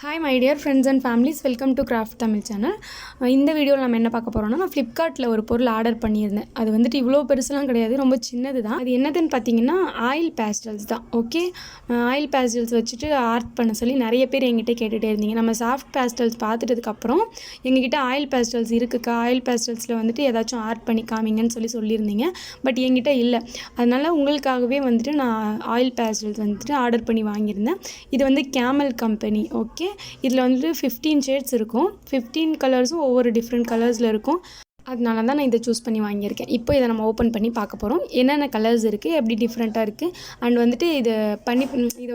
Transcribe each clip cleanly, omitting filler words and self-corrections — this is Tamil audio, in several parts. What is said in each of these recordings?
Hi my dear friends and families, welcome to Craft Tamil channel. இந்த வீடியோவில் நம்ம என்ன பார்க்க போகிறோம்னா, நான் ஃப்ளிப்கார்ட்டில் ஒரு பொருள் ஆர்டர் பண்ணியிருந்தேன். அது வந்துட்டு இவ்வளோ பெருசுலாம் கிடையாது, ரொம்ப சின்னது தான். அது என்னதுன்னு பார்த்தீங்கன்னா ஆயில் பேஸ்டல்ஸ் தான். ஓகே, ஆயில் பேஸ்டல்ஸ் வச்சுட்டு ஆர்ட் பண்ண சொல்லி நிறைய பேர் எங்கிட்ட கேட்டுகிட்டே இருந்தீங்க. நம்ம சாஃப்ட் பேஸ்டல்ஸ் பார்த்துட்டதுக்கப்புறம் எங்ககிட்ட ஆயில் பேஸ்டல்ஸ் இருக்குக்கா, ஆயில் பேஸ்டல்ஸில் வந்துட்டு ஏதாச்சும் ஆர்ட் பண்ணி காமிங்கன்னு சொல்லியிருந்தீங்க. பட் எங்கிட்ட இல்லை. அதனால் உங்களுக்காகவே வந்துட்டு நான் ஆயில் பேஸ்டல்ஸ் வந்துட்டு ஆர்டர் பண்ணி வாங்கியிருந்தேன். இது வந்து கேமல் கம்பெனி. ஓகே, இதில் வந்துட்டு 15 ஷேட்ஸ் இருக்கும். 15 கலர்ஸும் ஒவ்வொரு டிஃப்ரெண்ட் கலர்ஸில் இருக்கும். அதனால தான் நான் இதை சூஸ் பண்ணி வாங்கியிருக்கேன். இப்போ இதை நம்ம ஓப்பன் பண்ணி பார்க்க போகிறோம். என்னென்ன கலர்ஸ் இருக்குது, எப்படி டிஃப்ரெண்ட்டாக இருக்குது, அண்ட் வந்துட்டு இதை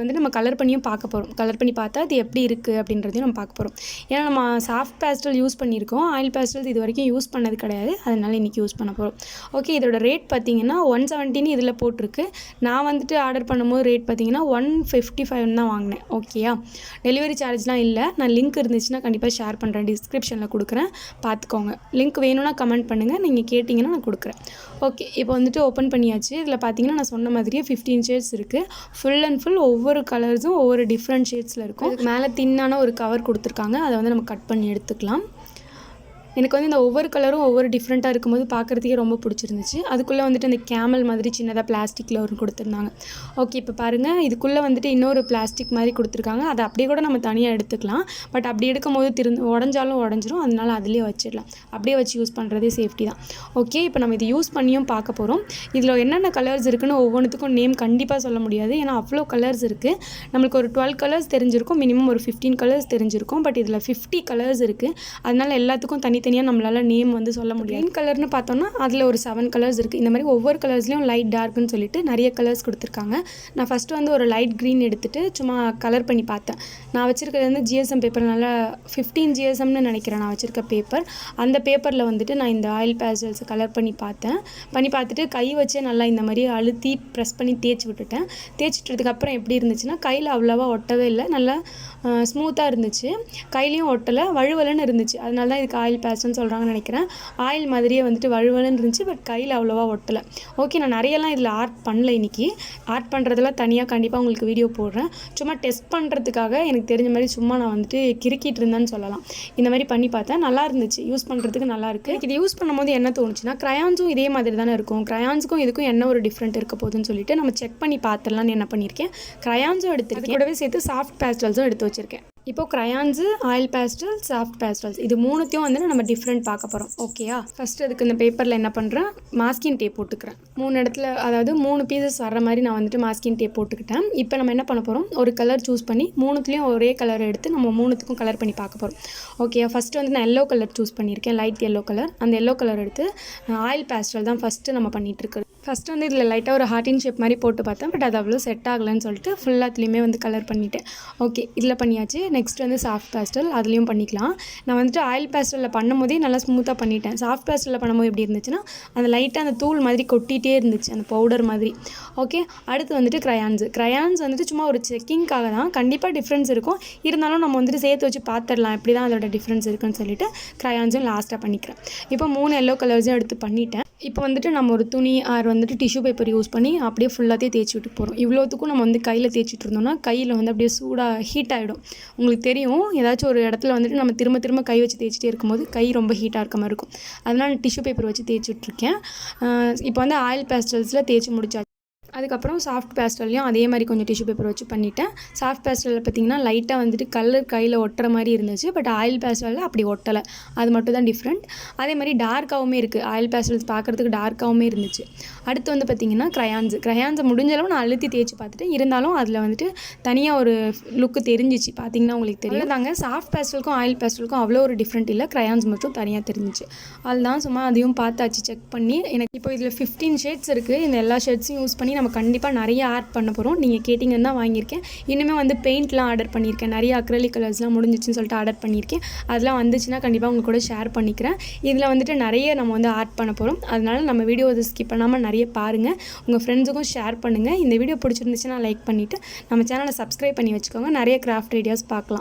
வந்துட்டு நம்ம கலர் பண்ணியும் பார்க்க போகிறோம். கலர் பண்ணி பார்த்தா இது எப்படி இருக்குது அப்படின்றதையும் நம்ம பார்க்க போகிறோம். ஏன்னா நம்ம சாஃப்ட் பேஸ்டல் யூஸ் பண்ணியிருக்கோம், ஆயில் பேஸ்டல்ஸ் இது வரைக்கும் யூஸ் பண்ணது கிடையாது. அதனால் இன்றைக்கி யூஸ் பண்ண போகிறோம். ஓகே, இதோட ரேட் பார்த்திங்கன்னா 170 இதில் போட்டிருக்கு. நான் வந்துட்டு ஆர்டர் பண்ணும்போது ரேட் பார்த்திங்கன்னா 155 தான் வாங்கினேன். ஓகேயா, டெலிவரி சார்ஜ்லாம் இல்லை. நான் லிங்க் இருந்துச்சுன்னா கண்டிப்பாக ஷேர் பண்ணுறேன், டிஸ்கிரிப்ஷனில் கொடுக்குறேன், பார்த்துக்கோங்க. லிங்க் வேணும்னா கமெண்ட் பண்ணுங்கள், நீங்கள் கேட்டிங்கன்னா நான் கொடுக்குறேன். ஓகே, இப்போ வந்துட்டு ஓப்பன் பண்ணியாச்சு. இதில் பார்த்தீங்கன்னா நான் சொன்ன மாதிரியே 15 ஷேட்ஸ் இருக்குது. ஃபுல் அண்ட் ஃபுல் ஒவ்வொரு கலர்ஸும் ஒவ்வொரு டிஃப்ரெண்ட் ஷேட்ஸில் இருக்கும். மேலே தின்னான ஒரு கவர் கொடுத்துருக்காங்க, அதை வந்து நம்ம கட் பண்ணி எடுத்துக்கலாம். எனக்கு வந்து இந்த ஒவ்வொரு கலரும் ஒவ்வொரு டிஃப்ரெண்ட்டாக இருக்கும்போது பார்க்குறதுக்கே ரொம்ப பிடிச்சிருந்துச்சு. அதுக்குள்ளே வந்துட்டு இந்த கேமல் மாதிரி சின்னதாக பிளாஸ்டிக்கில் ஒரு கொடுத்துருந்தாங்க. ஓகே, இப்போ பாருங்கள், இதுக்குள்ளே வந்துட்டு இன்னொரு பிளாஸ்டிக் மாதிரி கொடுத்துருக்காங்க. அதை அப்படியே கூட நம்ம தனியாக எடுத்துக்கலாம். பட் அப்படி எடுக்கும்போது உடஞ்சாலும் உடஞ்சிரும். அதனால அதிலே வச்சிடலாம். அப்படியே வச்சு யூஸ் பண்ணுறதே சேஃப்டி தான். ஓகே, இப்போ நம்ம இதை யூஸ் பண்ணியும் பார்க்க போகிறோம். இதில் என்னென்ன கலர்ஸ் இருக்குன்னு ஒவ்வொன்றுத்துக்கும் நேம் கண்டிப்பாக சொல்ல முடியாது, ஏன்னா அவ்வளோ கலர்ஸ் இருக்குது. நம்மளுக்கு ஒரு 12 கலர்ஸ் தெரிஞ்சிருக்கும், மினிமம் ஒரு 15 கலர்ஸ் தெரிஞ்சிருக்கும். பட் இதில் 50 கலர்ஸ் இருக்குது. அதனால் எல்லாத்துக்கும் தனியாக நம்மளால் நேம் வந்து சொல்ல முடியும். க்ரீன் கலர்னு பார்த்தோம்னா அதில் ஒரு 7 கலர்ஸ் இருக்குது. இந்த மாதிரி ஒவ்வொரு கலர்ஸ்லையும் லைட் டார்க்குன்னு சொல்லிட்டு நிறைய கலர்ஸ் கொடுத்துருக்காங்க. நான் ஃபஸ்ட்டு வந்து ஒரு லைட் க்ரீன் எடுத்துகிட்டு சும்மா கலர் பண்ணி பார்த்தேன். நான் வச்சுருக்கிறது வந்து ஜிஎஸ்எம் பேப்பர், நல்லா 15 ஜிஎஸ்எம்னு நினைக்கிறேன் நான் வச்சுருக்க பேப்பர். அந்த பேப்பரில் வந்துட்டு நான் இந்த ஆயில் பேஸ்டல்ஸை கலர் பண்ணி பார்த்துட்டு கை வச்சே நல்லா இந்த மாதிரி அழுத்தி ப்ரெஸ் பண்ணி தேய்ச்சி விட்டுட்டேன். தேய்ச்சிட்டதுக்கப்புறம் எப்படி இருந்துச்சுன்னா கையில் அவ்வளோவா ஒட்டவே இல்லை, நல்லா ஸ்மூத்தாக இருந்துச்சு. கையிலையும் ஒட்டலை, வழுவலன்னு இருந்துச்சு. அதனால தான் இதுக்கு ஆயில் பேஸ்டல்னு சொல்கிறாங்கன்னு நினைக்கிறேன். ஆயில் மாதிரியே வந்துட்டு வழுவலன்னு இருந்துச்சு, பட் கையில் அவ்வளோவா ஒட்டலை. ஓகே, நான் நிறையெல்லாம் இதில் ஆர்ட் பண்ணல. இன்றைக்கி ஆர்ட் பண்ணுறதெல்லாம் தனியாக கண்டிப்பாக உங்களுக்கு வீடியோ போடுறேன். சும்மா டெஸ்ட் பண்ணுறதுக்காக எனக்கு தெரிஞ்ச மாதிரி சும்மா நான் வந்துட்டு கிறுக்கிட்டு இருந்தேன்னு சொல்லலாம். இந்த மாதிரி பண்ணி பார்த்தேன், நல்லா இருந்துச்சு, யூஸ் பண்ணுறதுக்கு நல்லாயிருக்கு. இது யூஸ் பண்ணும்போது என்ன தோணுச்சுன்னா, க்ரையான்ஸும் இதே மாதிரி தானே இருக்கும், க்ரையான்ஸுக்கும் இதுக்கும் என்ன ஒரு டிஃப்ரெண்ட் இருக்க போகுதுன்னு சொல்லிட்டு நம்ம செக் பண்ணி பார்த்துடலான்னு என்ன பண்ணியிருக்கேன், க்ரையான்ஸும் எடுத்துருக்கேன், கூடவே சேர்த்து சாஃப்ட் பேஸ்டல்ஸும் எடுத்து வச்சுருக்கேன். இப்போ crayons, oil pastels, soft pastels இது மூணுத்தையும் வந்து நம்ம டிஃப்ரெண்ட் பார்க்க போகிறோம். ஓகேயா, ஃபஸ்ட்டு அதுக்கு இந்த பேப்பரில் என்ன பண்ணுறேன், மாஸ்கின் டேப் போட்டுக்கிறேன். 3 இடத்துல, அதாவது 3 பீசஸ் வர்ற மாதிரி நான் வந்துட்டு மாஸ்கின் டேப் போட்டுக்கிட்டேன். இப்போ நம்ம என்ன பண்ண போகிறோம், ஒரு கலர் சூஸ் பண்ணி மூணுத்துலேயும் ஒரே கலர் எடுத்து நம்ம மூணுத்துக்கும் கலர் பண்ணி பார்க்க போகிறோம். ஓகே, ஃபஸ்ட்டு வந்து நான் எல்லோ கலர் சூஸ் பண்ணியிருக்கேன், லைட் எல்லோ கலர். அந்த எல்லோ கலர் எடுத்து ஆயில் பேஸ்டல் தான் ஃபஸ்ட்டு நம்ம பண்ணிகிட்ருக்குறது. ஃபஸ்ட்டு வந்து இதில் லைட்டாக ஒரு ஹார்ட்டின் ஷேப் மாதிரி போட்டு பார்த்தேன், பட் அது அவ்வளோ செட் ஆகலைன்னு சொல்லிட்டு ஃபுல்லாத்துலேயுமே வந்து கலர் பண்ணிவிட்டேன். ஓகே, இதில் பண்ணியாச்சு. நெக்ஸ்ட் வந்து சாஃப்ட் பேஸ்டல், அதுலேயும் பண்ணிக்கலாம். நான் வந்துட்டு ஆயில் பேஸ்டலில் பண்ணும்போதே நல்லா ஸ்மூத்தாக பண்ணிட்டேன். சாஃப்ட் பேஸ்டலில் பண்ணும்போது எப்படி இருந்துச்சுன்னா, அந்த லைட்டாக அந்த தூள் மாதிரி கொட்டிகிட்டே இருந்துச்சு, அந்த பவுடர் மாதிரி. ஓகே, அடுத்து வந்துட்டு க்ரையான்ஸ் வந்துட்டு சும்மா ஒரு செக்கிங்காக தான், கண்டிப்பாக டிஃப்ரென்ஸ் இருக்கும். இருந்தாலும் நம்ம வந்துட்டு சேர்த்து வச்சு பார்த்துடலாம் எப்படி தான் அதோட டிஃப்ரென்ஸ் இருக்குன்னு சொல்லிட்டு க்ரையான்ஸும் லாஸ்ட்டாக பண்ணிக்கிறேன். இப்போ 3 எல்லோ கலர்ஸும் எடுத்து பண்ணிட்டேன். இப்போ வந்துட்டு நம்ம ஒரு துணி வந்துட்டு டிஷ்யூ பேப்பர் யூஸ் பண்ணி அப்படியே ஃபுல்லாத்தையும் தேய்ச்சி விட்டு போகிறோம். இவ்வளோத்துக்கும் நம்ம வந்து கையில் தேய்ச்சிட்டு இருந்தோம்னா கையில் வந்து அப்படியே சூடாக ஹீட் ஆகிடும். உங்களுக்கு தெரியும், ஏதாச்சும் ஒரு இடத்துல வந்துட்டு நம்ம திரும்ப கை வச்சு தேய்ச்சிட்டே இருக்கும்போது கை ரொம்ப ஹீட்டாக இருக்க மாதிரி இருக்கும். அதனால் டிஷ்யூ பேப்பர் வச்சு தேய்ச்சி விட்ருக்கேன். இப்போ வந்து ஆயில் பேஸ்டல்ஸில் தேய்ச்சி முடிச்சாச்சு. அதுக்கப்புறம் சாஃப்ட் பேஸ்டல்லையும் அதே மாதிரி கொஞ்சம் டிஷ்யூ பேப்பர் வச்சு பண்ணிட்டேன். சாஃப்ட் பேஸ்டலில் பார்த்திங்கன்னா லைட்டாக வந்துட்டு கலர் கையில் ஒட்டுற மாதிரி இருந்துச்சு, பட் ஆயில் பேஸ்டலில் அப்படி ஒட்டலை. அது மட்டும் தான் டிஃப்ரெண்ட். அதே மாதிரி டார்க்காகவுமே இருக்குது, ஆயில் பேஸ்டல்ஸ் பார்க்குறதுக்கு டார்க்காகவுமே இருந்துச்சு. அடுத்து வந்து பார்த்திங்கன்னா க்ரையான்ஸை முடிஞ்சளவு நான் அழுத்தி தேய்ச்சி பார்த்துட்டேன். இருந்தாலும் அதில் வந்துட்டு தனியாக ஒரு லுக்கு தெரிஞ்சிச்சு, பார்த்திங்கன்னா உங்களுக்கு தெரியும் தாங்க. சாஃப்ட் பேஸ்டலுக்கும் ஆயில் பேஸ்டலுக்கும் அவ்வளோ ஒரு டிஃப்ரெண்ட் இல்லை, க்ரையான்ஸ் மட்டும் தனியாக தெரிஞ்சிச்சு. அதுதான் சும்மா அதையும் பார்த்தாச்சு, செக் பண்ணி. எனக்கு இப்போ இதில் 15 ஷேட்ஸ் இருக்குது. இந்த எல்லா ஷேட்ஸையும் யூஸ் பண்ணி நம்ம கண்டிப்பாக நிறைய ஆர்ட் பண்ண போகிறோம். நீங்கள் கேட்டிங்கன்னு தான் வாங்கியிருக்கேன். இன்னுமே வந்து பெயிண்ட்லாம் ஆர்டர் பண்ணியிருக்கேன், நிறைய அக்ரலிக் கலர்ஸ்லாம் முடிஞ்சிச்சுன்னு சொல்லிட்டு ஆர்டர் பண்ணியிருக்கேன். அதெல்லாம் வந்துச்சுன்னா கண்டிப்பாக உங்கள் கூட ஷேர் பண்ணிக்கிறேன். இதில் வந்துட்டு நிறைய நம்ம வந்து ஆர்ட் பண்ண போகிறோம். அதனால் நம்ம வீடியோ ஸ்கிப் பண்ணாமல் நிறைய பாருங்கள், உங்கள் ஃப்ரெண்ட்ஸுக்கும் ஷேர் பண்ணுங்கள். இந்த வீடியோ பிடிச்சிருந்துச்சுன்னா லைக் பண்ணிவிட்டு நம்ம சேனலை சப்ஸ்கிரைப் பண்ணி வச்சுக்கோங்க. நிறைய கிராஃப்ட் ஐடியாஸ் பார்க்கலாம்.